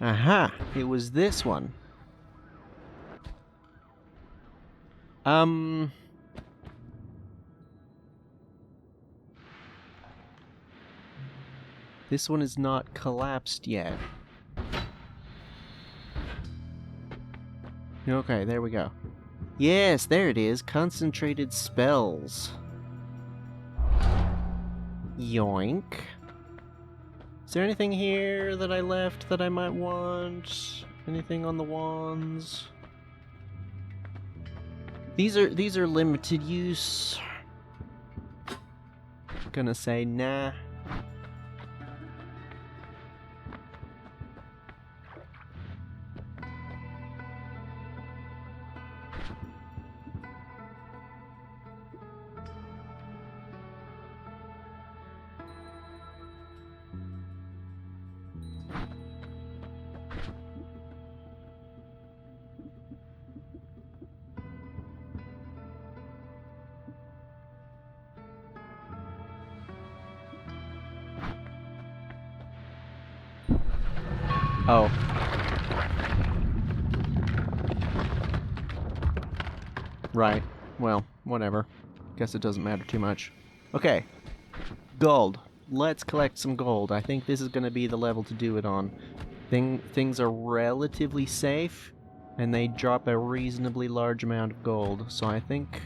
Aha! It was this one. This one is not collapsed yet. Okay, there we go. Yes, there it is. Concentrated spells. Yoink. Is there anything here that I left that I might want? Anything on the wands? These are limited use. Gonna say nah. Oh. Right. Well, whatever. Guess it doesn't matter too much. Okay. Gold. Let's collect some gold. I think this is going to be the level to do it on. Things are relatively safe, and they drop a reasonably large amount of gold. So I think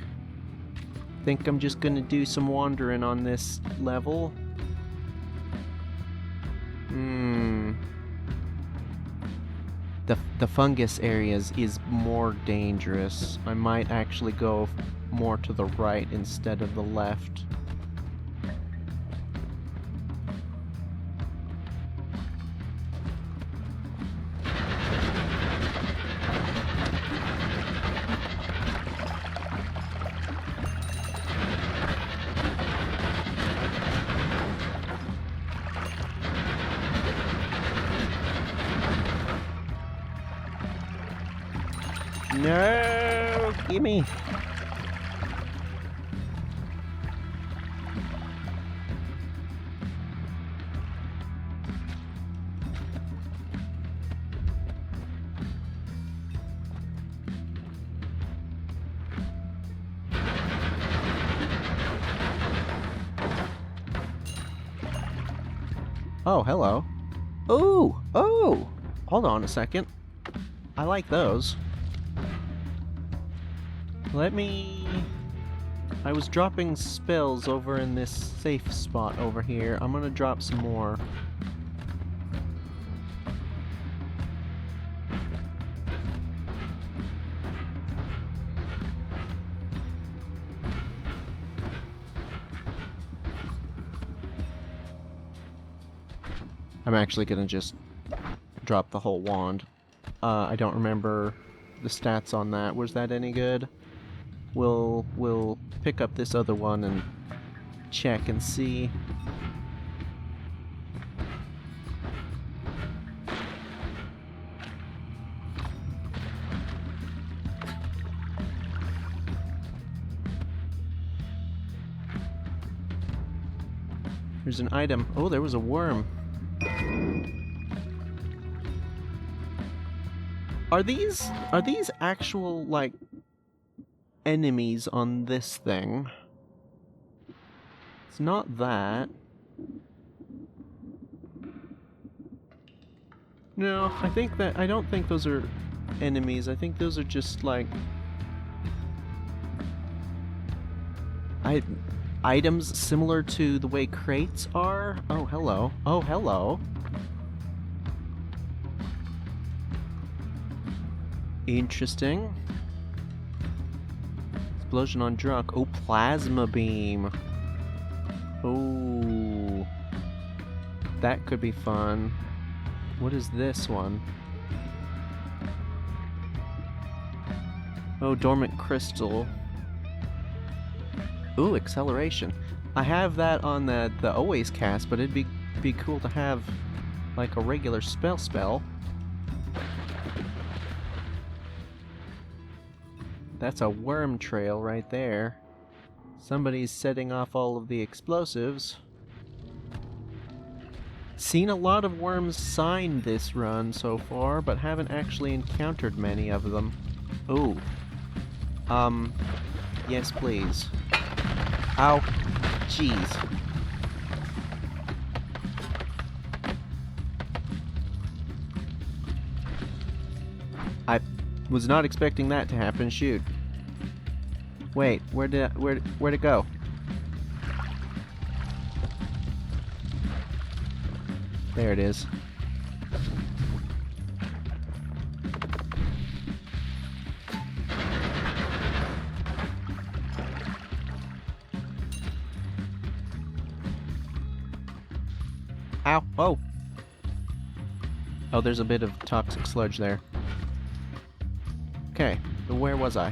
I'm just going to do some wandering on this level. The fungus areas is more dangerous. I might actually go more to the right instead of the left. No! Gimme! Oh, hello. Ooh! Oh! Hold on a second. I like those. Let me... I was dropping spells over in this safe spot over here. I'm gonna drop some more. I'm actually gonna just drop the whole wand. I don't remember the stats on that. Was that any good? We'll pick up this other one and check and see. There's an item. Oh, there was a worm. Are these actual, like, enemies on this thing? It's not that. No, I don't think those are enemies. I think those are just, like, items similar to the way crates are. Oh, hello. Oh, hello. Interesting. Explosion on drunk. Oh, plasma beam. Oh. That could be fun. What is this one? Oh, dormant crystal. Ooh, acceleration. I have that on the always cast, but it'd be cool to have like a regular spell. That's a worm trail right there. Somebody's setting off all of the explosives. Seen a lot of worms sign this run so far, but haven't actually encountered many of them. Ooh. Yes, please. Ow. Jeez. I was not expecting that to happen. Shoot. Wait, where'd it go? There it is. Ow. Oh. Oh, there's a bit of toxic sludge there. Okay, where was I?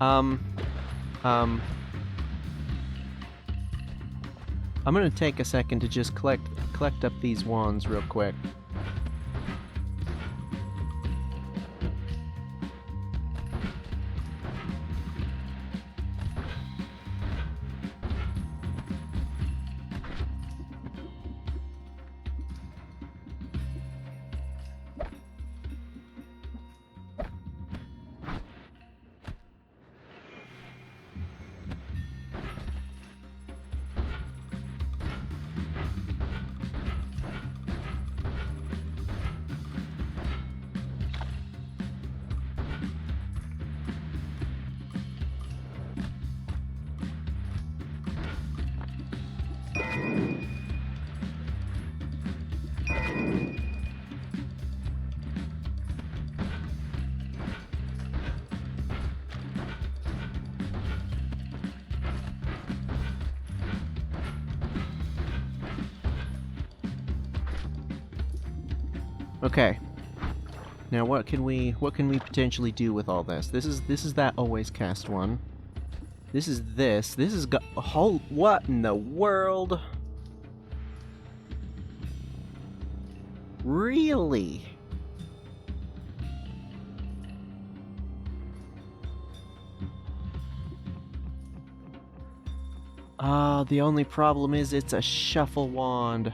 I'm gonna take a second to just collect up these wands real quick. Okay. Now what can we potentially do with all this? This is that always cast one. This is this. This is whole what in the world? Really? Ah, the only problem is it's a shuffle wand.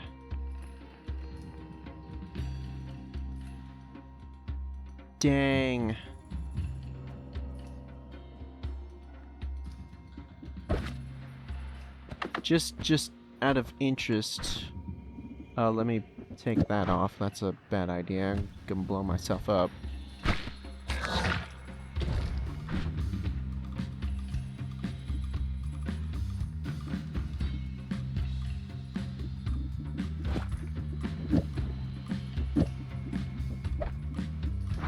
Dang. Just out of interest, let me take that off. That's a bad idea. I'm gonna blow myself up.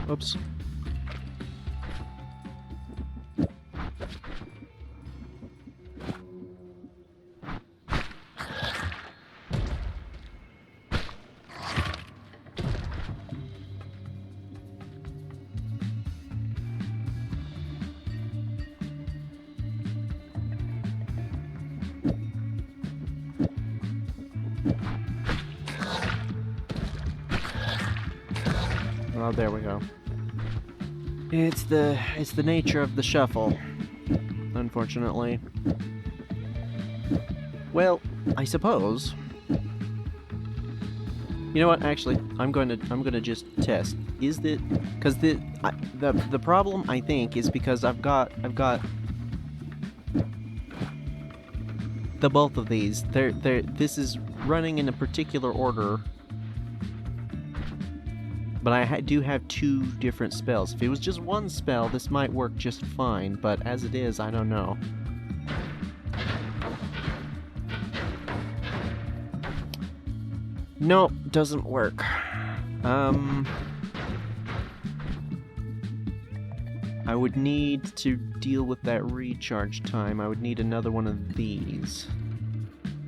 Oops. Oh, there we go. It's the nature of the shuffle, unfortunately. Well, I suppose. You know what? Actually, I'm gonna just test. Is the because the problem I think is because I've got the both of these. This is running in a particular order. But I do have two different spells. If it was just one spell, this might work just fine, but as it is, I don't know. Nope, doesn't work. I would need to deal with that recharge time. I would need another one of these.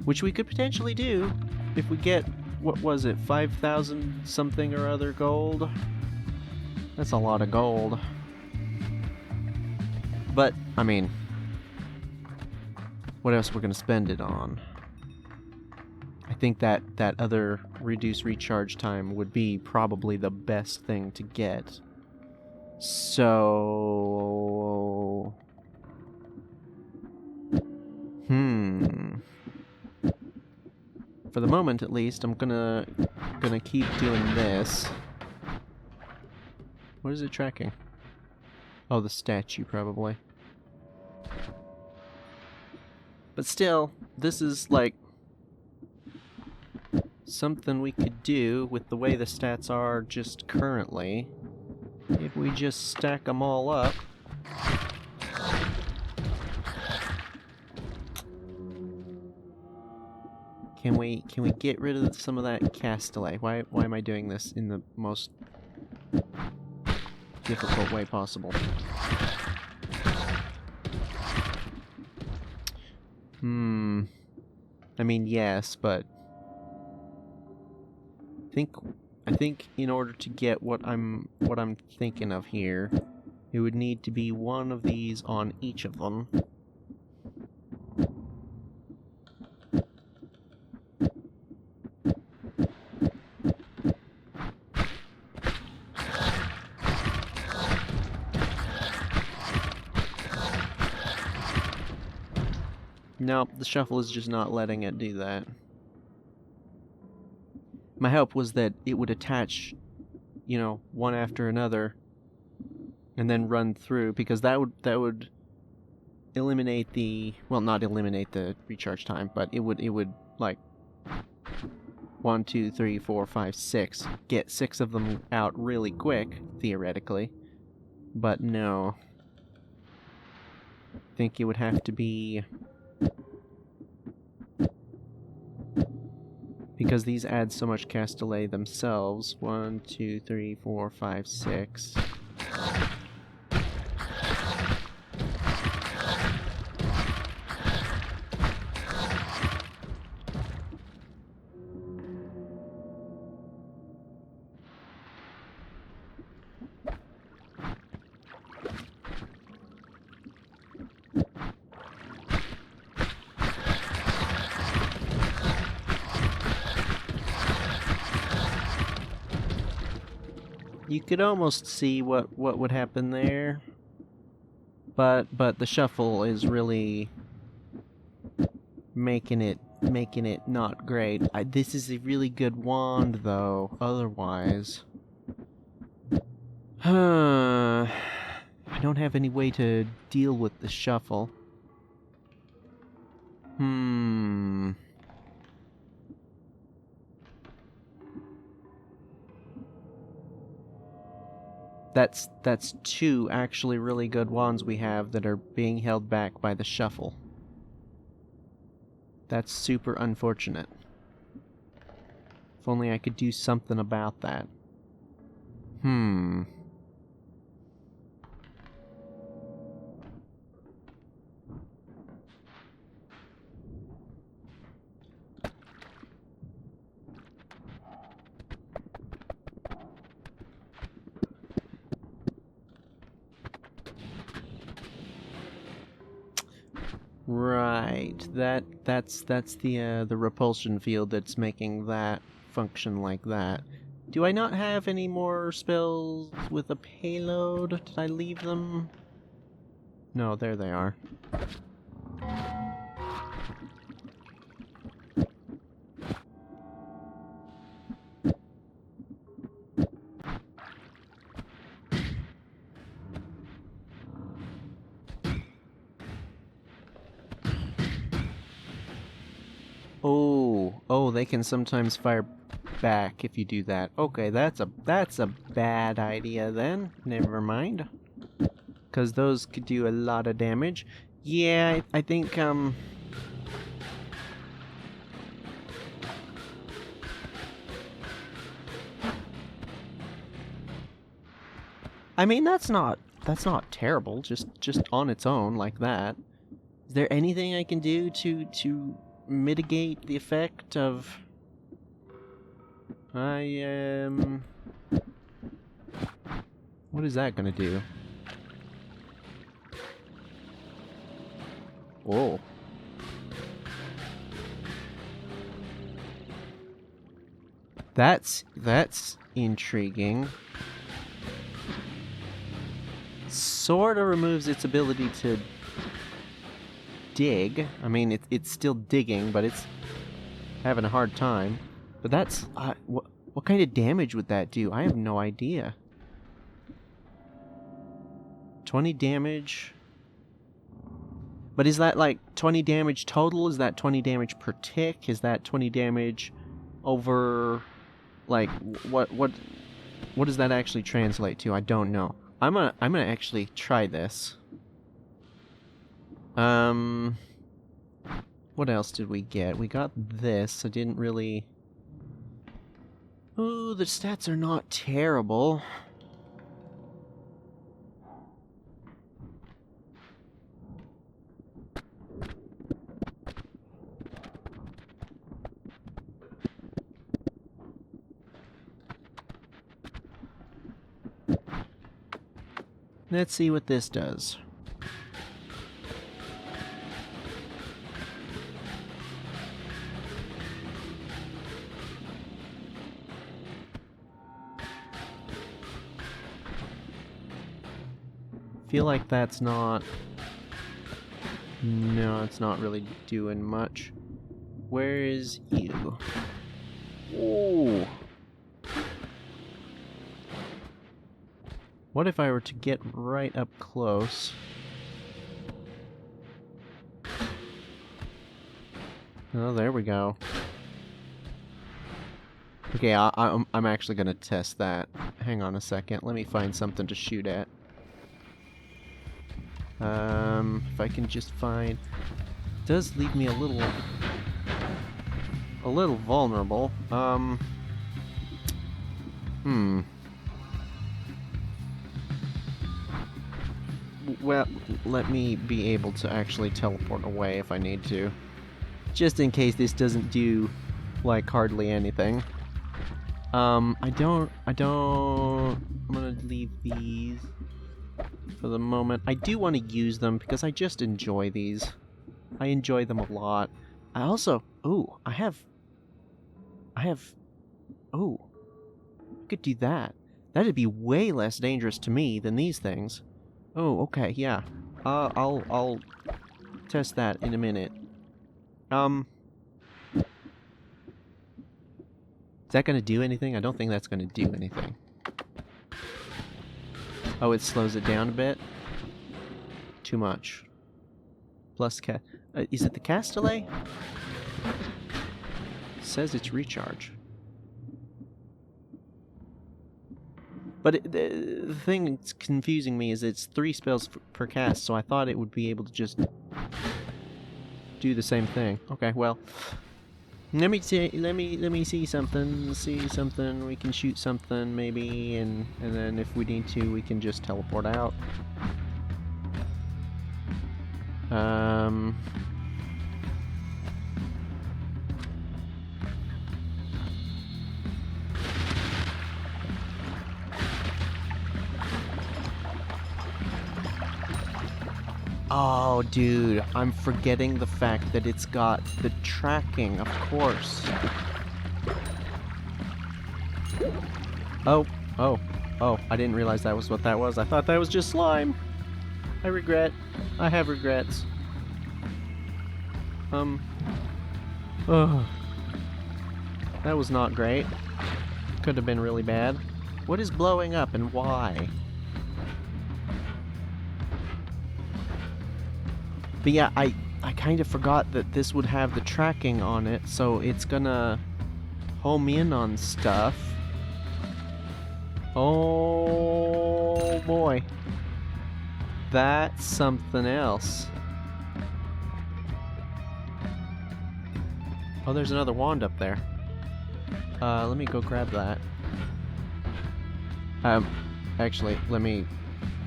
Which we could potentially do if we get, what was it, 5,000 something or other gold? That's a lot of gold. But, I mean, what else we're gonna spend it on? I think that other reduced recharge time would be probably the best thing to get. So... for the moment at least, I'm gonna keep doing this. What is it tracking? Oh, the statue, probably. But still, this is, like, something we could do with the way the stats are just currently. If we just stack them all up. Can we get rid of some of that cast delay? Why am I doing this in the most difficult way possible? I mean, yes, but I think in order to get what I'm thinking of here, it would need to be one of these on each of them. Nope, the shuffle is just not letting it do that. My hope was that it would attach, you know, one after another, and then run through, because that would eliminate the, well, not eliminate the recharge time, but it would like 1, 2, 3, 4, 5, 6, get 6 of them out really quick, theoretically. But no. I think it would have to be, because these add so much cast delay themselves. 1, 2, 3, 4, 5, 6. You could almost see what would happen there, but the shuffle is really making it not great. This is a really good wand, though. Otherwise, I don't have any way to deal with the shuffle. That's 2 actually really good wands we have that are being held back by the shuffle. That's super unfortunate. If only I could do something about that. Right, that's the repulsion field that's making that function like that. Do I not have any more spells with a payload? Did I leave them? No, there they are. Oh, they can sometimes fire back if you do that. Okay, that's a bad idea then. Never mind. Because those could do a lot of damage. Yeah, I think, I mean, that's not terrible, just on its own like that. Is there anything I can do to mitigate the effect of... what is that gonna do? Whoa. That's intriguing. Sorta removes its ability to dig. I mean, it's still digging, but it's having a hard time. But that's... what kind of damage would that do? I have no idea. 20 damage... But is that like 20 damage total? Is that 20 damage per tick? Is that 20 damage over, like, what does that actually translate to? I don't know. I'm gonna actually try this. What else did we get? We got this. I didn't really... Ooh, the stats are not terrible. Let's see what this does. Feel like that's not... No, it's not really doing much. Where is you? Ooh. What if I were to get right up close? Oh, there we go. Okay, I'm actually gonna test that. Hang on a second. Let me find something to shoot at. If I can just find... It does leave me a little vulnerable. Well, let me be able to actually teleport away if I need to. Just in case this doesn't do, like, hardly anything. I'm gonna leave these for the moment. I do want to use them because I just enjoy these. I enjoy them a lot. I also... Ooh, I have... Ooh. I could do that. That'd be way less dangerous to me than these things. Oh, okay, yeah. I'll test that in a minute. Is that gonna do anything? I don't think that's gonna do anything. Oh, it slows it down a bit? Too much. Plus is it the cast delay? It says it's recharge. But the thing that's confusing me is it's 3 spells per cast, so I thought it would be able to just do the same thing. Okay, well, let me see something. See something. We can shoot something maybe, and then if we need to, we can just teleport out. Oh, dude, I'm forgetting the fact that it's got the tracking, of course. Oh, I didn't realize that was what that was. I thought that was just slime. I regret. I have regrets. That was not great. Could have been really bad. What is blowing up and why? But yeah, I kind of forgot that this would have the tracking on it, so it's gonna home in on stuff. Oh boy. That's something else. Oh, there's another wand up there. Let me go grab that. Actually, let me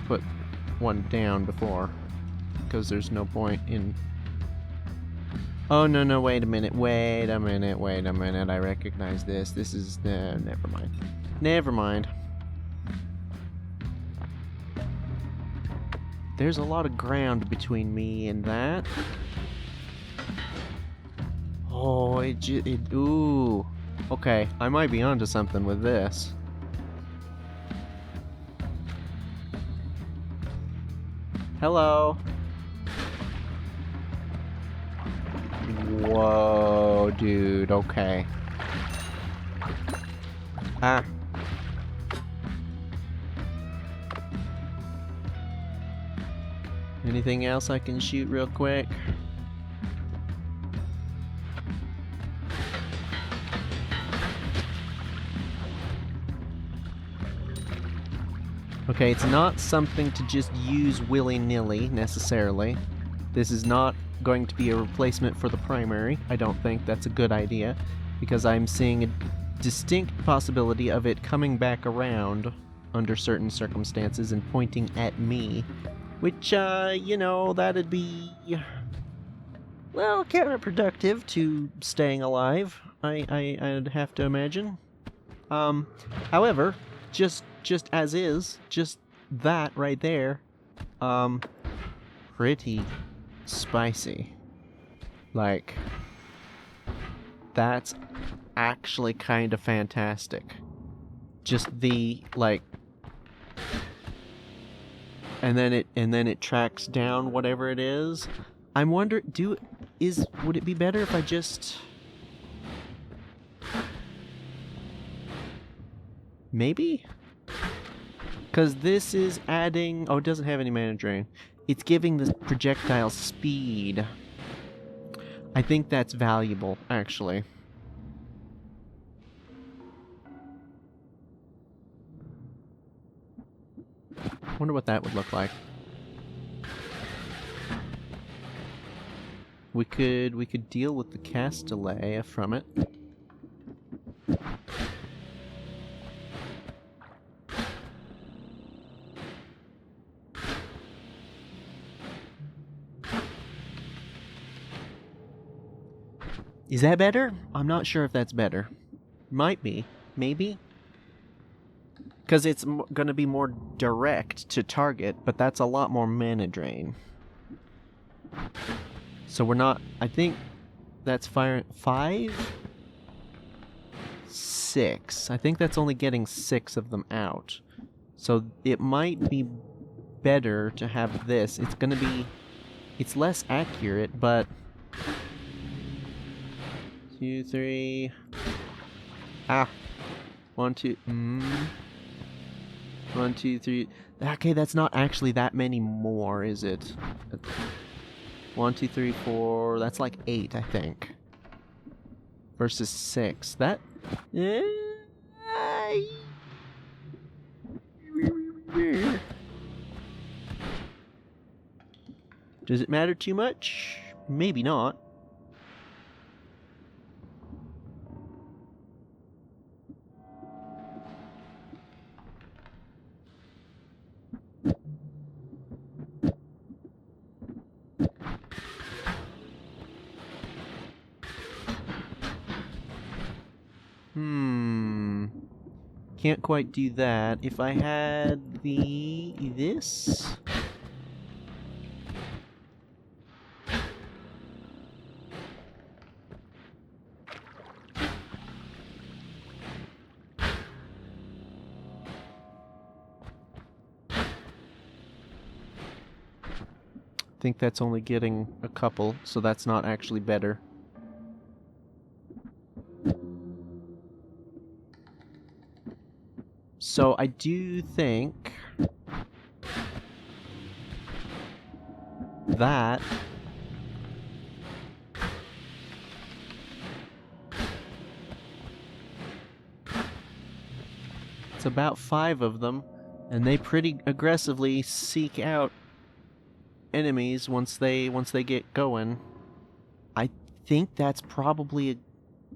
put one down before, because there's no point in... Oh, no, wait a minute, I recognize this. This is... never mind. Never mind. There's a lot of ground between me and that. Oh, ooh. Okay, I might be onto something with this. Hello. Whoa, Oh, dude, okay. Ah. Anything else I can shoot real quick? Okay, it's not something to just use willy-nilly, necessarily. This is not going to be a replacement for the primary. I don't think that's a good idea, because I'm seeing a distinct possibility of it coming back around under certain circumstances and pointing at me, which, you know, that'd be, well, counterproductive to staying alive, I'd have to imagine. However, just as is, just that right there, pretty spicy. Like, that's actually kind of fantastic. Just the, like, and then it tracks down whatever it is. I'm wondering, would it be better if I just... Maybe? Because this is adding... Oh, it doesn't have any mana drain. It's giving the projectile speed. I think that's valuable, actually. Wonder what that would look like. We could deal with the cast delay from it. Is that better? I'm not sure if that's better. Might be. Maybe? Because it's going to be more direct to target, but that's a lot more mana drain. So we're not... I think that's fire... 5? 6. I think that's only getting 6 of them out. So it might be better to have this. It's going to be... It's less accurate, but... 2, 3... Ah! 1, 2... 1, 2, 3... Okay, that's not actually that many more, is it? 1, 2, 3, 4... That's like 8, I think. Versus 6. That... Does it matter too much? Maybe not. Can't quite do that. If I had this... I think that's only getting a couple, so that's not actually better. So I do think that it's about 5 of them, and they pretty aggressively seek out enemies once they get going. I think that's probably a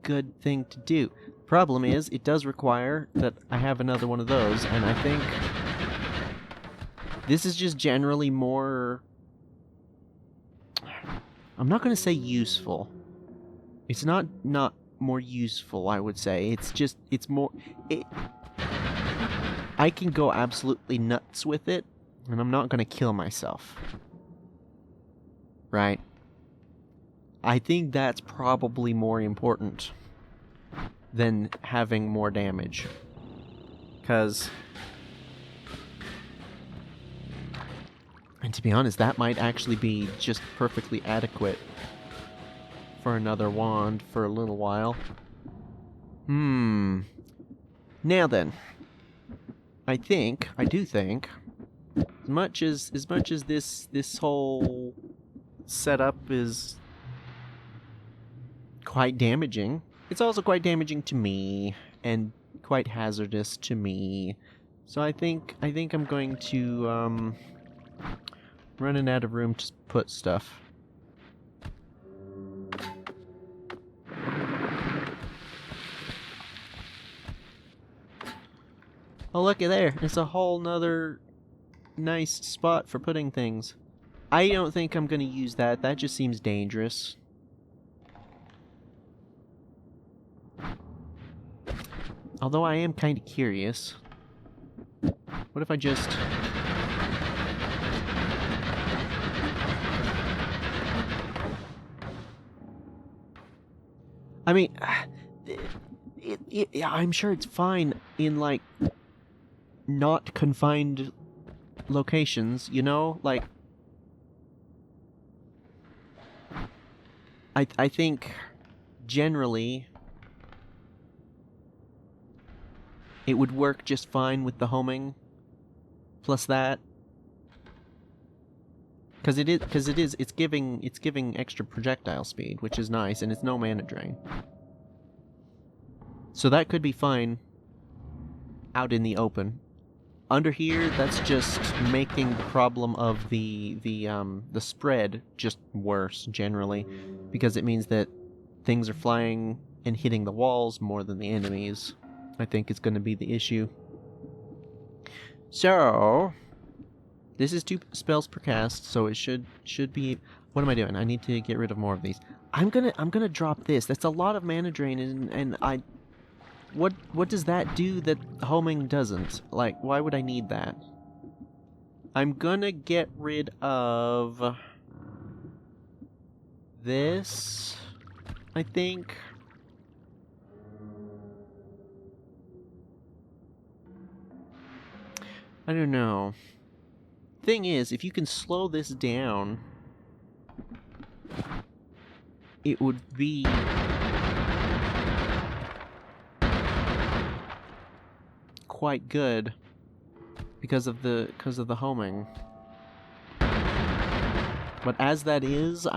good thing to do. Problem is, it does require that I have another one of those, and I think this is just generally more... I'm not going to say useful. It's not more useful, I would say. It's just, it's more... I can go absolutely nuts with it, and I'm not going to kill myself. Right? I think that's probably more important than having more damage. Because... And to be honest, that might actually be just perfectly adequate for another wand for a little while. Now then, I do think, as much as this whole setup is quite damaging, it's also quite damaging to me and quite hazardous to me. So I think I'm going to running out of room to put stuff. Oh, looky there. It's a whole nother nice spot for putting things. I don't think I'm going to use that. That just seems dangerous. Although I am kind of curious. What if I just... I mean, I'm sure it's fine in, like, not confined locations, you know? Like, I think generally it would work just fine with the homing plus that, because it's giving extra projectile speed, which is nice, and it's no mana drain. So that could be fine out in the open. Under here, that's just making the problem of the spread just worse generally, because it means that things are flying and hitting the walls more than the enemies. I think is going to be the issue. So this is 2 spells per cast, so it should be. What am I doing? I need to get rid of more of these. I'm gonna drop this. That's a lot of mana drain, and I. What does that do that homing doesn't? Like, why would I need that? I'm gonna get rid of this, I think. I don't know. Thing is, if you can slow this down, it would be quite good because of the homing. But as that is,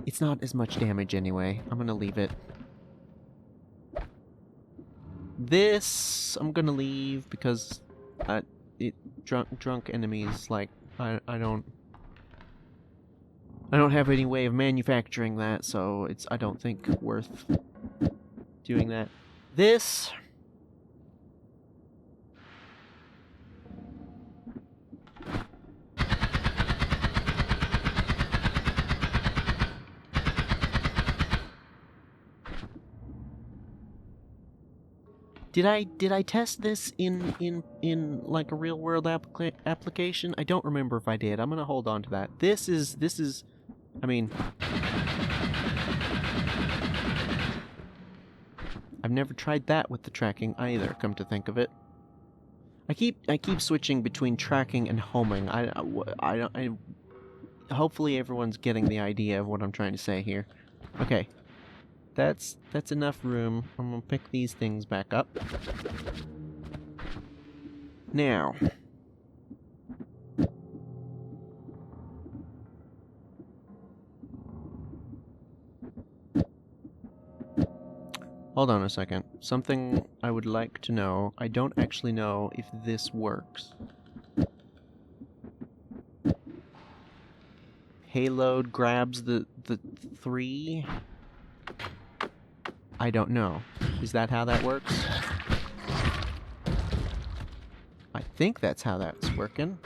it's not as much damage anyway. I'm gonna leave it. This I'm gonna leave because drunk enemies, like, I don't have any way of manufacturing that, so I don't think worth doing that. This Did I test this in like a real world application? I don't remember if I did. I'm gonna hold on to that. This is I mean, I've never tried that with the tracking either, come to think of it. I keep switching between tracking and homing. Hopefully everyone's getting the idea of what I'm trying to say here. Okay. That's enough room. I'm gonna pick these things back up. Now, hold on a second. Something I would like to know. I don't actually know if this works. Payload grabs the 3. I don't know. Is that how that works? I think that's how that's working.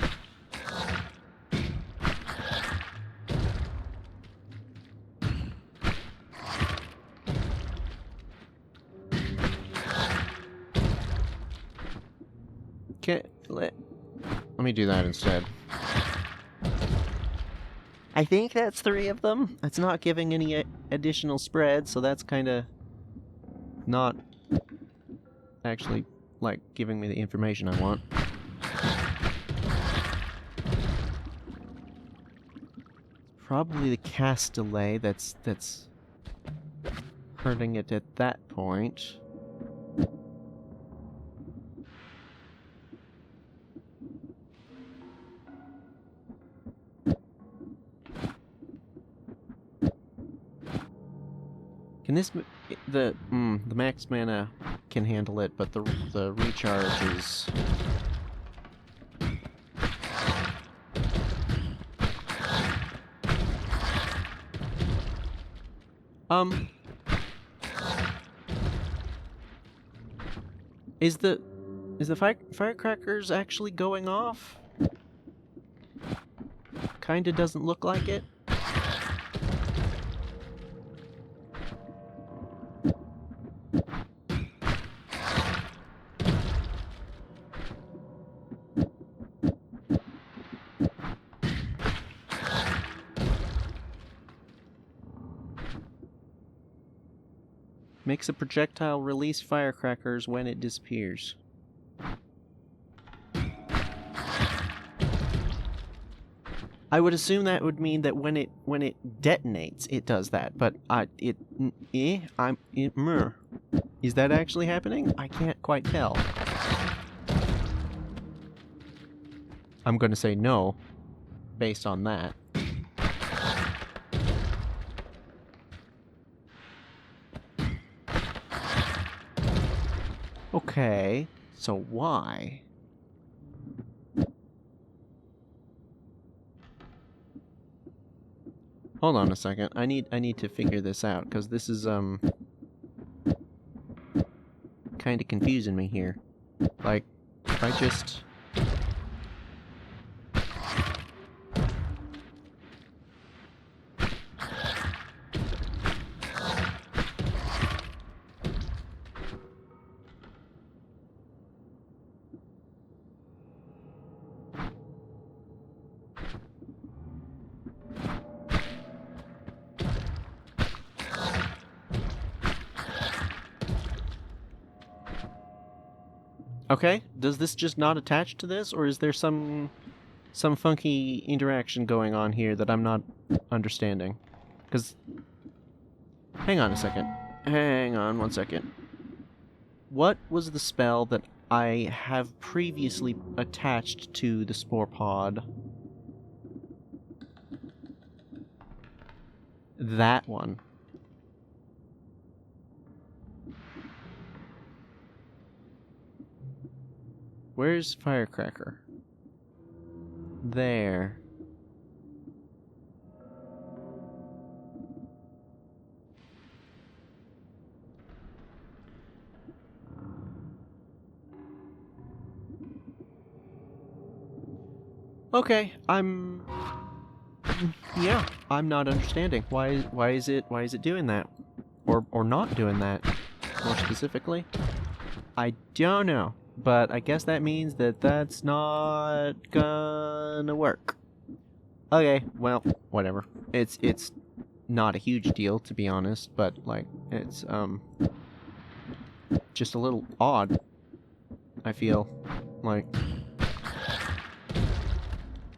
Okay, let me do that instead. I think that's 3 of them. It's not giving any additional spread, so that's kind of not actually, like, giving me the information I want. probably the cast delay that's hurting it at that point. Can this the max mana can handle it, but the recharge is is the firecrackers actually going off? Kinda doesn't look like it. Makes a projectile release firecrackers when it disappears. I would assume that would mean that when it detonates, it does that. But is that actually happening? I can't quite tell. I'm going to say no, based on that. Okay, so why? Hold on a second. I need to figure this out, because this is kind of confusing me here. Like, if I just Okay, does this just not attach to this, or is there some funky interaction going on here that I'm not understanding? Because, hang on a second. Hang on one second. What was the spell that I have previously attached to the spore pod? That one. Where's Firecracker? There. Okay, I'm not understanding. Why is it doing that? Or not doing that, more specifically? I don't know. But I guess that means that that's not gonna work. Okay, well, whatever. It's not a huge deal, to be honest, but, like, it's, just a little odd, I feel. Like,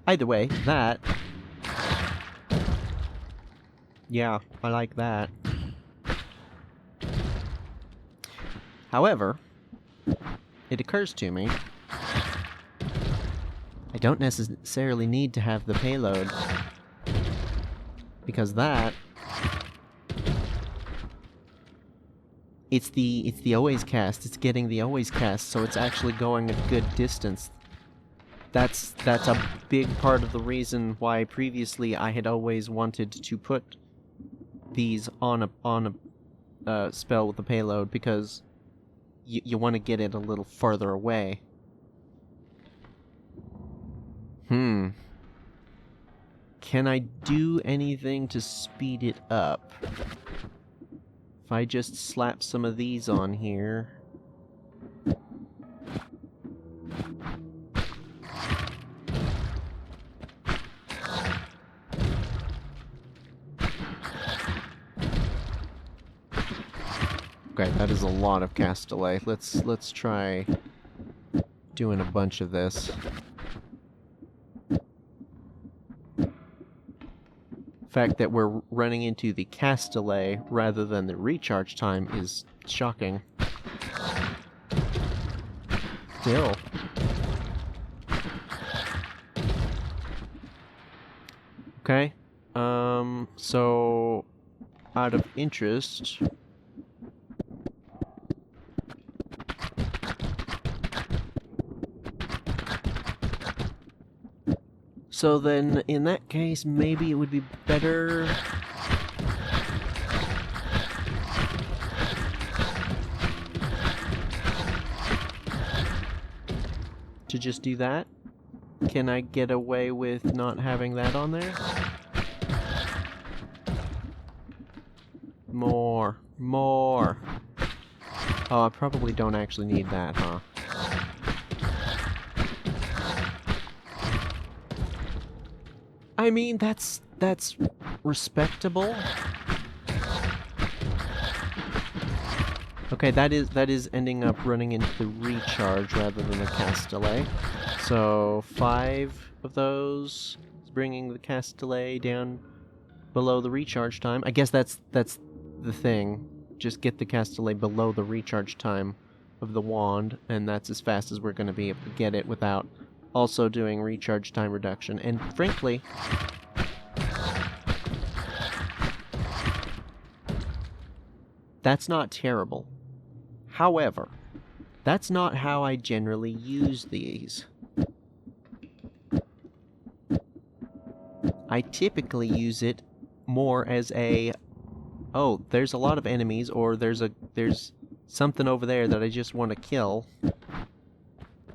either way, that... Yeah, I like that. However... it occurs to me, I don't necessarily need to have the payload, because that, it's the always cast, it's getting the always cast, so it's actually going a good distance. That's a big part of the reason why previously I had always wanted to put these on a spell with the payload, because you want to get it a little farther away. Can I do anything to speed it up? If I just slap some of these on here... Okay, that is a lot of cast delay. Let's try doing a bunch of this. fact that we're running into the cast delay rather than the recharge time is shocking. Still. Okay. So out of interest, so then in that case maybe it would be better to just do that. Can I get away with not having that on there? More. Oh, I probably don't actually need that, huh? I mean, that's respectable. Okay, that is ending up running into the recharge rather than the cast delay. So 5 of those is bringing the cast delay down below the recharge time. I guess that's the thing. Just get the cast delay below the recharge time of the wand, and that's as fast as we're going to be able to get it without also doing recharge time reduction. And frankly, that's not terrible. However, that's not how I generally use these. I typically use it more as a, oh, there's a lot of enemies, or there's something over there that I just want to kill,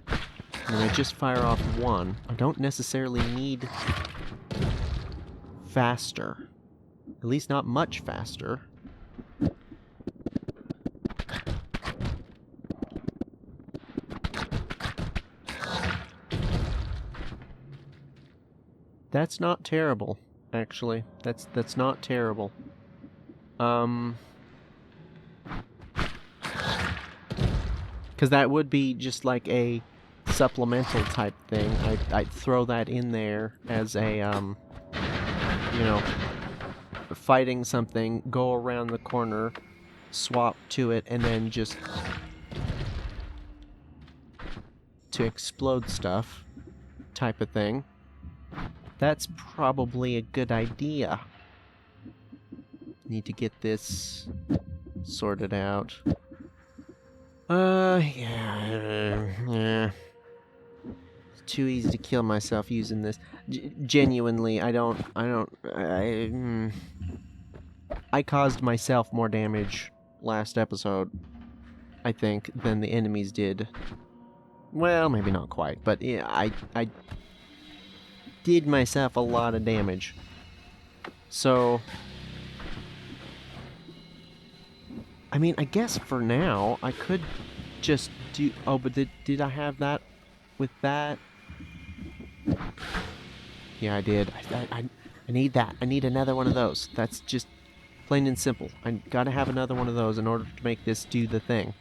and I just fire off one. I don't necessarily need faster. At least not much faster. That's not terrible, actually. That's not terrible. Because that would be just like a supplemental type thing. I'd throw that in there as a, you know, fighting something, go around the corner, swap to it, and then just to explode stuff type of thing. That's probably a good idea. Need to get this sorted out. Yeah. It's too easy to kill myself using this. Genuinely, I caused myself more damage last episode, I think, than the enemies did. Well, maybe not quite, but yeah, I did myself a lot of damage. So, I mean, I guess for now, I could just do... Oh, but did I have that with that? Yeah, I did. I need that. I need another one of those. That's just plain and simple. I gotta have another one of those in order to make this do the thing.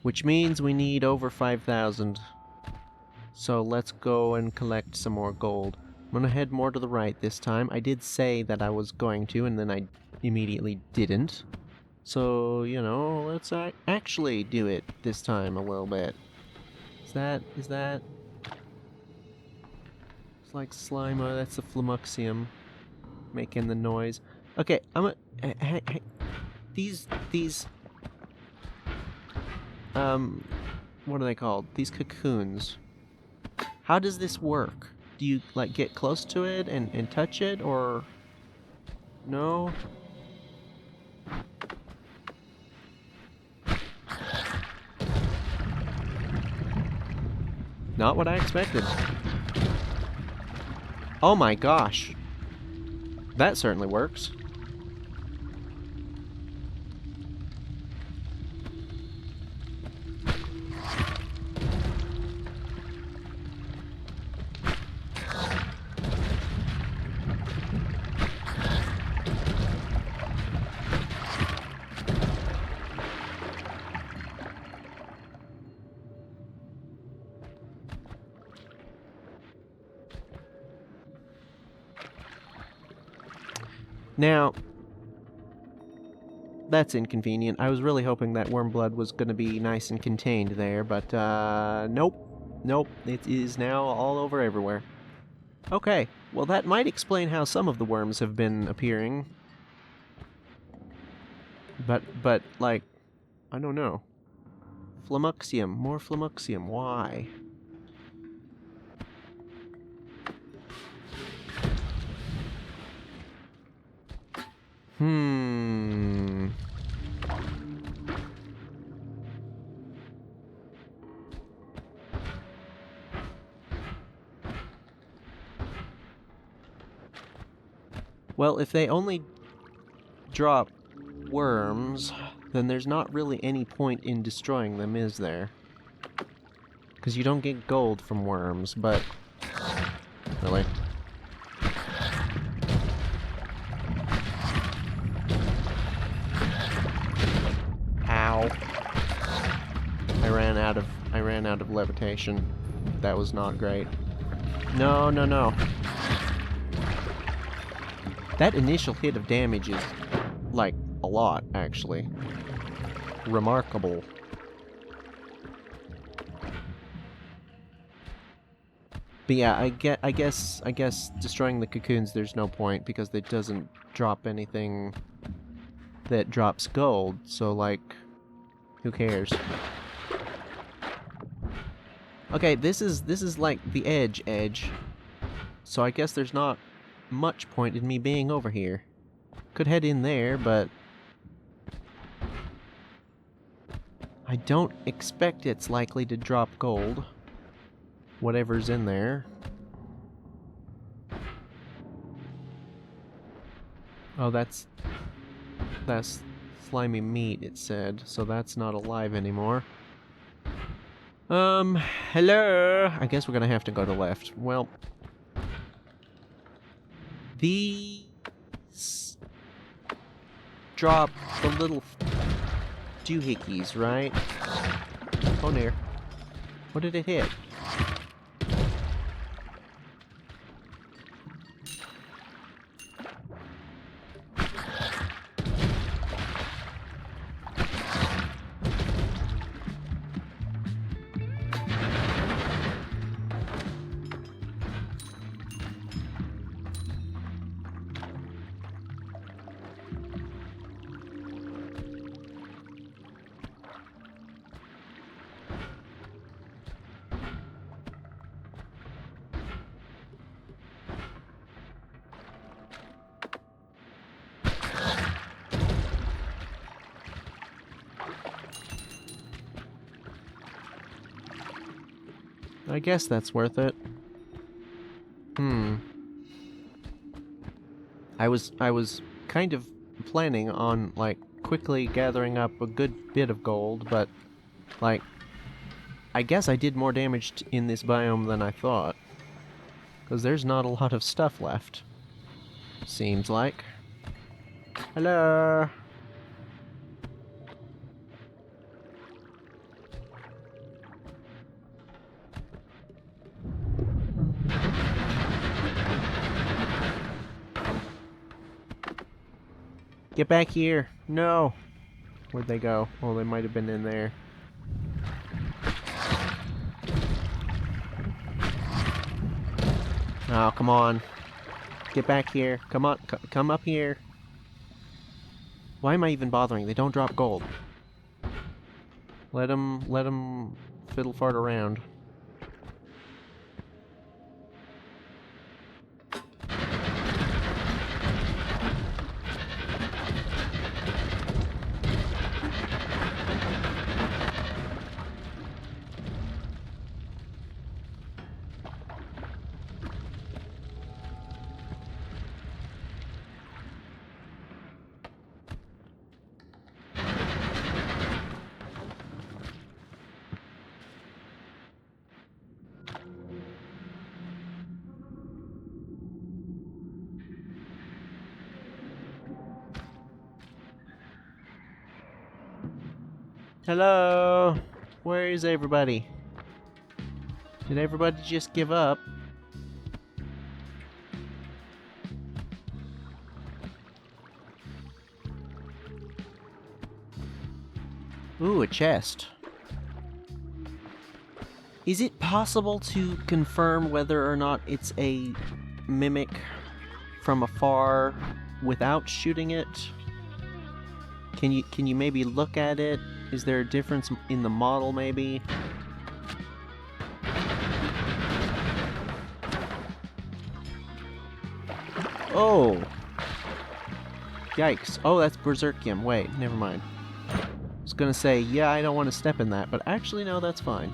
Which means we need over 5,000. So let's go and collect some more gold. I'm gonna head more to the right this time. I did say that I was going to, and then I immediately didn't. So, you know, let's actually do it this time a little bit. Is that... It's like slime. That's the flummuxium making the noise. Okay, I'm gonna... Hey, these... What are they called? These cocoons. How does this work? Do you, like, get close to it and touch it, or... No? Not what I expected. Oh my gosh. That certainly works. Now, that's inconvenient. I was really hoping that worm blood was going to be nice and contained there, but nope. Nope, it is now all over everywhere. Okay, well that might explain how some of the worms have been appearing. But like, I don't know. Flamuxium, more flamuxium, why? Well, if they only drop worms, then there's not really any point in destroying them, is there? Because you don't get gold from worms, but... Really? Ow. I ran out of levitation. That was not great. No, no, no. That initial hit of damage is, like, a lot, actually. Remarkable. But yeah, I guess destroying the cocoons there's no point because it doesn't drop anything that drops gold, so like, who cares? Okay, this is like the edge. So I guess there's not much point in me being over here. Could head in there, but I don't expect it's likely to drop gold. Whatever's in there. Oh, that's slimy meat, it said, so that's not alive anymore. Hello? I guess we're gonna have to go to left. Well, these drop the little doohickeys, right? Oh, near. What did it hit? I guess that's worth it. I was kind of planning on, like, quickly gathering up a good bit of gold, but, like, I guess I did more damage in this biome than I thought. Because there's not a lot of stuff left. Seems like. Hello? Get back here! No! Where'd they go? Oh, they might have been in there. Oh, come on. Get back here. Come on, come up here. Why am I even bothering? They don't drop gold. Let them fiddle fart around. Hello? Where is everybody? Did everybody just give up? Ooh, a chest. Is it possible to confirm whether or not it's a mimic from afar without shooting it? Can you maybe look at it? Is there a difference in the model maybe? Oh! Yikes. Oh, that's Berserkium. Wait, never mind. I was gonna say, yeah, I don't want to step in that, but actually, no, that's fine.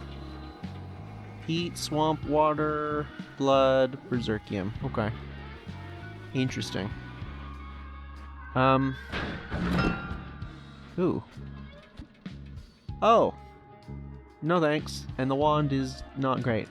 Heat, swamp, water, blood, Berserkium. Okay. Interesting. Ooh. Oh! No thanks. And the wand is not great.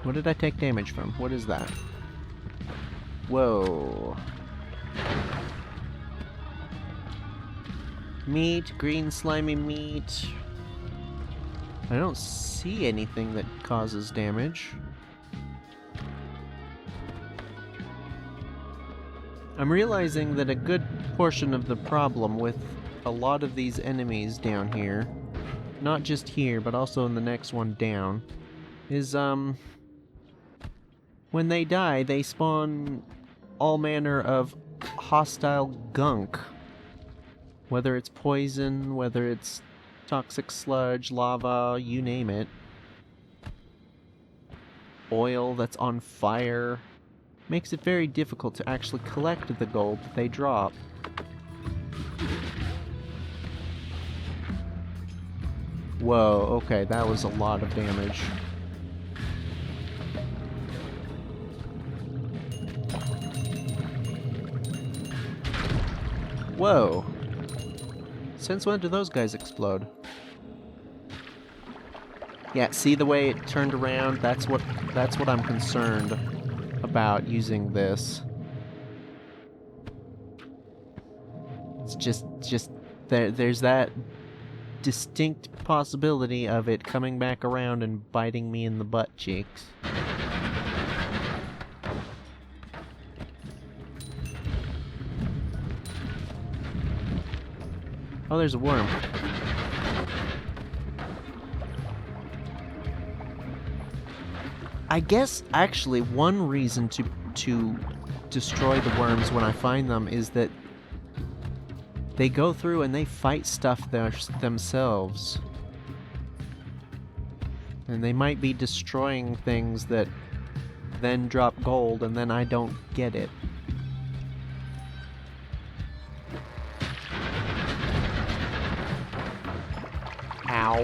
What did I take damage from? What is that? Whoa. Meat, green slimy meat. I don't see anything that causes damage. I'm realizing that a good portion of the problem with a lot of these enemies down here, not just here, but also in the next one down, is, when they die, they spawn all manner of hostile gunk. Whether it's poison, whether it's toxic sludge, lava, you name it. Oil that's on fire. Makes it very difficult to actually collect the gold that they drop. Whoa, okay, that was a lot of damage. Whoa. Since when do those guys explode? Yeah, see the way it turned around? That's what I'm concerned about using this. It's just there's that distinct possibility of it coming back around and biting me in the butt cheeks. Oh, there's a worm. I guess, actually, one reason to destroy the worms when I find them is that they go through and they fight stuff themselves. And they might be destroying things that then drop gold, and then I don't get it. Ow.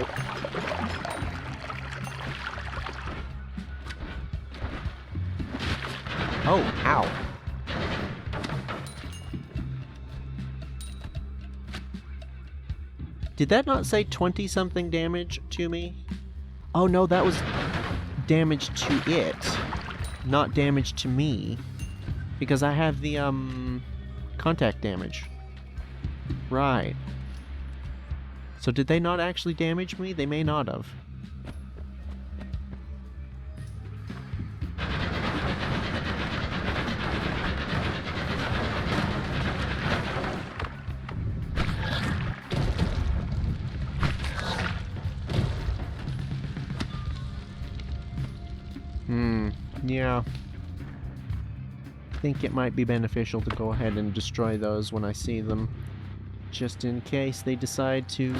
Oh, ow. Did that not say 20-something damage to me? Oh no, that was damage to it, not damage to me. Because I have the, contact damage. Right. So did they not actually damage me? They may not have. Yeah. I think it might be beneficial to go ahead and destroy those when I see them. Just in case they decide to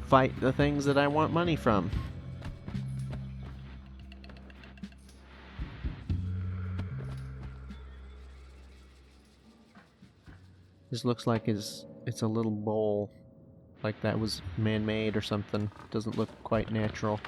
fight the things that I want money from. This looks like it's a little bowl. Like that was man-made or something. Doesn't look quite natural.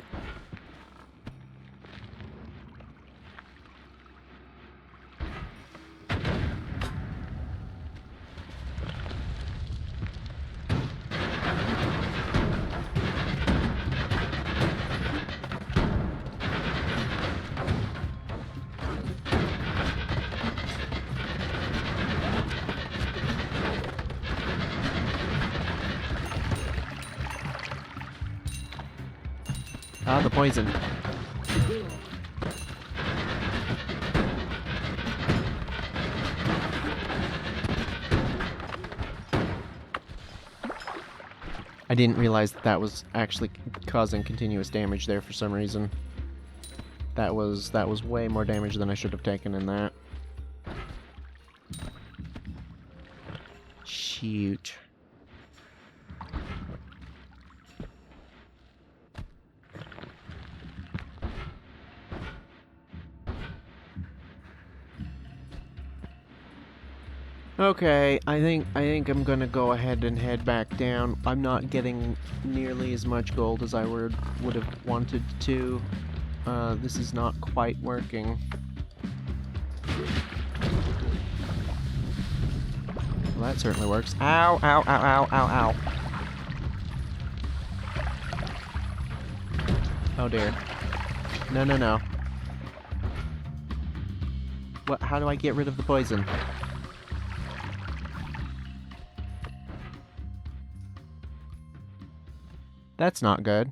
Ah, the poison. I didn't realize that that was actually causing continuous damage there for some reason. That was way more damage than I should have taken in that. Shoot. Okay, I think I'm gonna go ahead and head back down. I'm not getting nearly as much gold as I would have wanted to. This is not quite working. Well, that certainly works. Ow, ow, ow, ow, ow, ow. Oh dear. No, no, no. What? How do I get rid of the poison? That's not good.